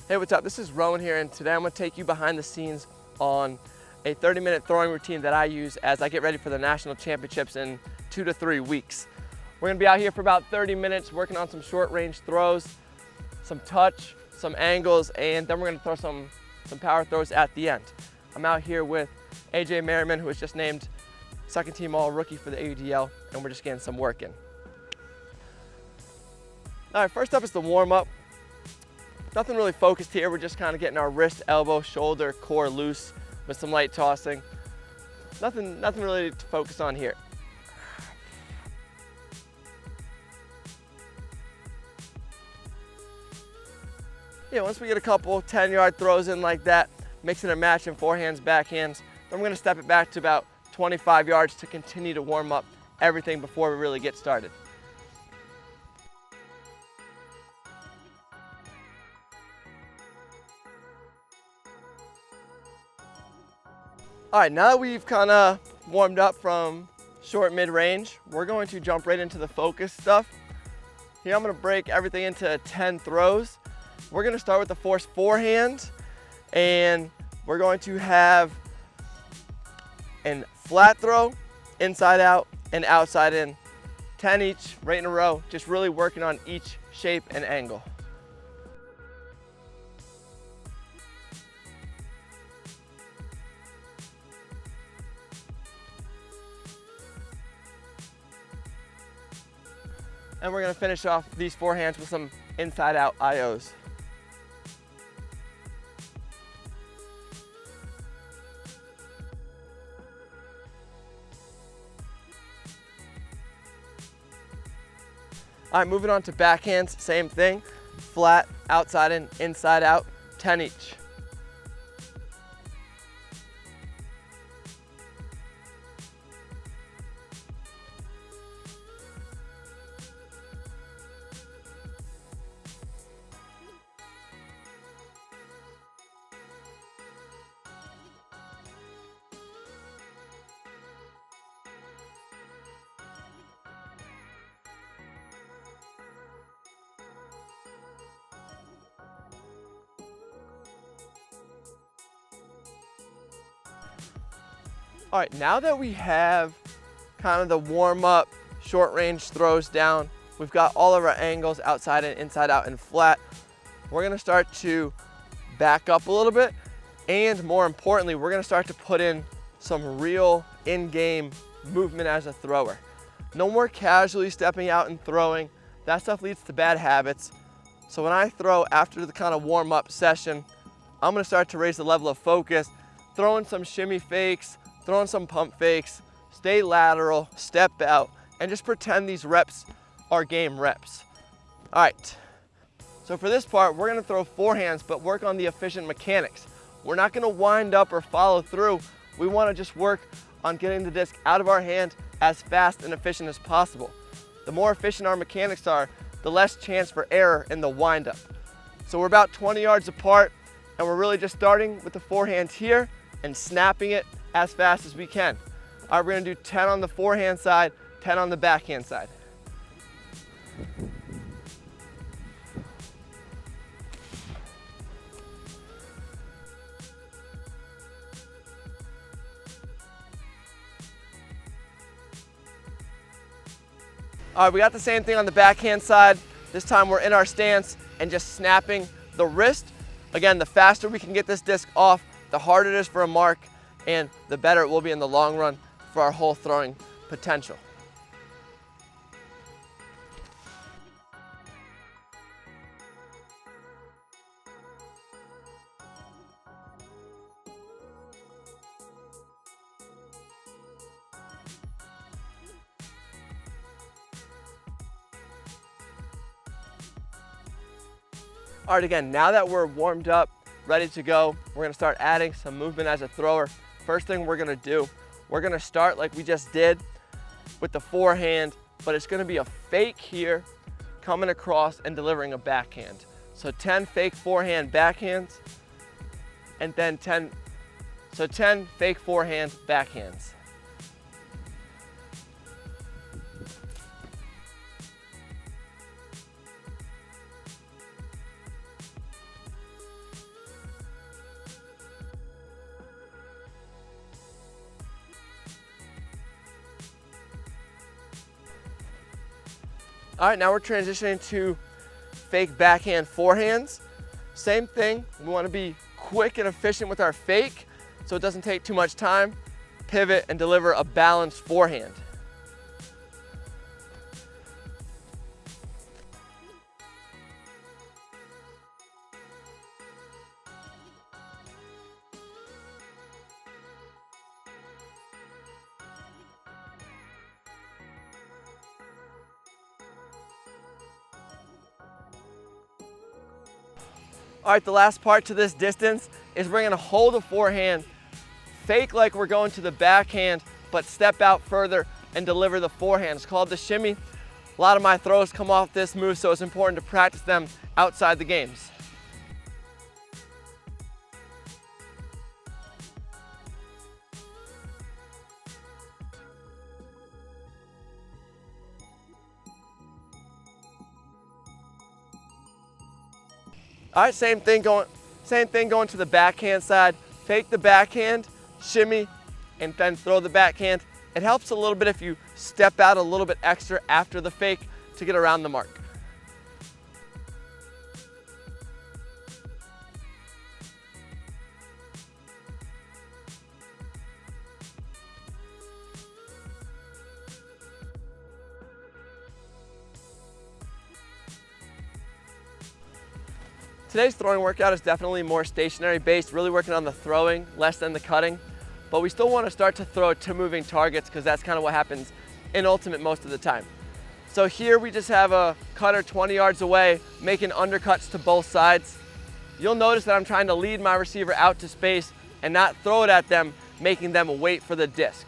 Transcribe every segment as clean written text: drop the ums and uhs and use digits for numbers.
Hey, what's up? This is Rowan here, and today I'm going to take you behind the scenes on a 30-minute throwing routine that I use as I get ready for the national championships in 2 to 3 weeks. We're going to be out here for about 30 minutes working on some short range throws, some touch, some angles, and then we're going to throw some power throws at the end. I'm out here with AJ Merriman, who was just named second team all rookie for the AUDL, and we're just getting some work in. All right, first up is the warm up. Nothing really focused here. We're just kind of getting our wrist, elbow, shoulder, core loose with some light tossing. Nothing really to focus on here. Yeah, once we get a couple 10-yard throws in like that, mixing and matching forehands, backhands, then we're gonna step it back to about 25 yards to continue to warm up everything before we really get started. All right, now that we've kind of warmed up from short mid-range, we're going to jump right into the focus stuff. Here I'm gonna break everything into 10 throws. We're gonna start with the force forehand, and we're going to have a flat throw, inside out, and outside in. 10 each, right in a row, just really working on each shape and angle. And we're gonna finish off these forehands with some inside out IOs. All right, moving on to backhands, same thing. Flat, outside in, inside out, 10 each. All right, now that we have kind of the warm-up short range throws down, we've got all of our angles outside and inside out and flat, we're gonna start to back up a little bit, and more importantly, we're gonna start to put in some real in-game movement as a thrower. No more casually stepping out and throwing. That stuff leads to bad habits. So when I throw after the kind of warm-up session, I'm gonna start to raise the level of focus, throwing some shimmy fakes, throwing some pump fakes, stay lateral, step out, and just pretend these reps are game reps. All right, so for this part, we're gonna throw forehands, but work on the efficient mechanics. We're not gonna wind up or follow through. We wanna just work on getting the disc out of our hand as fast and efficient as possible. The more efficient our mechanics are, the less chance for error in the windup. So we're about 20 yards apart, and we're really just starting with the forehand here and snapping it as fast as we can. All right, we're gonna do 10 on the forehand side, 10 on the backhand side. All right, we got the same thing on the backhand side. This time we're in our stance and just snapping the wrist. Again, the faster we can get this disc off, the harder it is for a mark, and the better it will be in the long run for our whole throwing potential. All right, again, now that we're warmed up, ready to go, we're gonna start adding some movement as a thrower. First thing we're gonna do, we're gonna start like we just did with the forehand, but it's gonna be a fake here, coming across and delivering a backhand. So 10 fake forehand backhands, and then 10 fake forehand backhands. All right, now we're transitioning to fake backhand forehands. Same thing, we want to be quick and efficient with our fake so it doesn't take too much time. Pivot and deliver a balanced forehand. All right, the last part to this distance is we're gonna hold a forehand, fake like we're going to the backhand, but step out further and deliver the forehand. It's called the shimmy. A lot of my throws come off this move, so it's important to practice them outside the games. All right, same thing going to the backhand side. Fake the backhand, shimmy, and then throw the backhand. It helps a little bit if you step out a little bit extra after the fake to get around the mark. Today's throwing workout is definitely more stationary based, really working on the throwing less than the cutting, but we still want to start to throw to moving targets because that's kind of what happens in ultimate most of the time. So here we just have a cutter 20 yards away, making undercuts to both sides. You'll notice that I'm trying to lead my receiver out to space and not throw it at them, making them wait for the disc.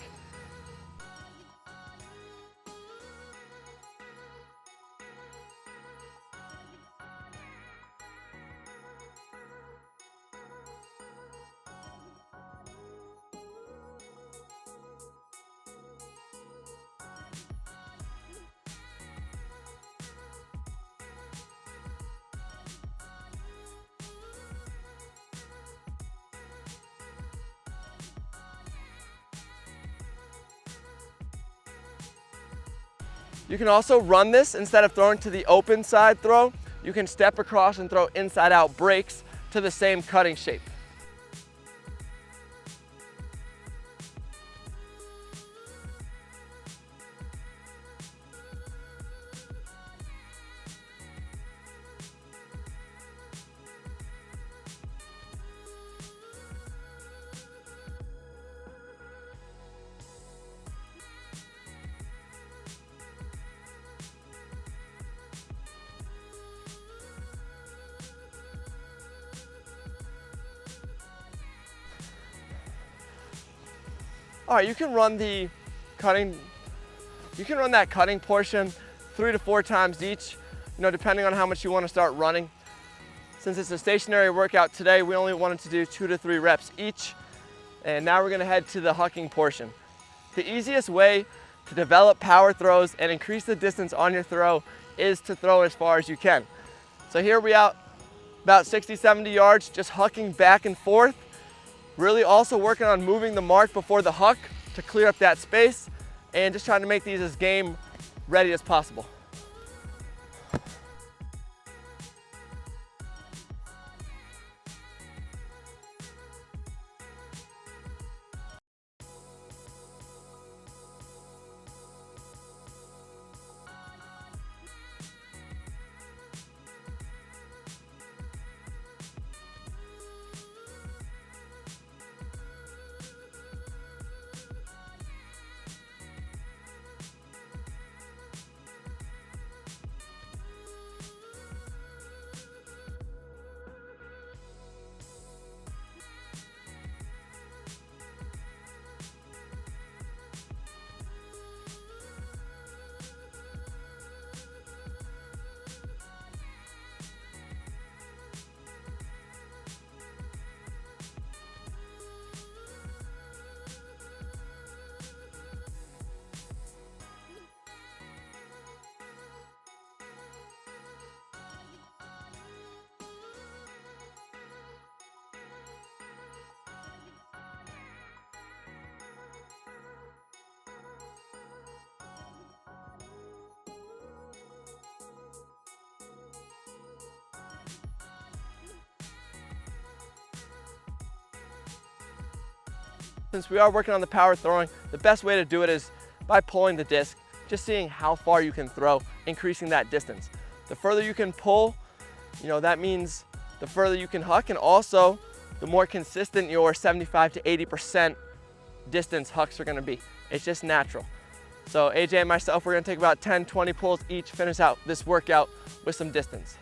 You can also run this instead of throwing to the open side throw. You can step across and throw inside out breaks to the same cutting shape. All right, you can run that cutting portion 3 to 4 times each, depending on how much you want to start running. Since it's a stationary workout today, we only wanted to do 2 to 3 reps each. And now we're gonna head to the hucking portion. The easiest way to develop power throws and increase the distance on your throw is to throw as far as you can. So here we out about 60, 70 yards, just hucking back and forth. Really also working on moving the mark before the huck to clear up that space and just trying to make these as game ready as possible. Since we are working on the power throwing, the best way to do it is by pulling the disc, just seeing how far you can throw, increasing that distance. The further you can pull, that means the further you can huck, and also the more consistent your 75 to 80% distance hucks are gonna be. It's just natural. So AJ and myself, we're gonna take about 10, 20 pulls each, finish out this workout with some distance.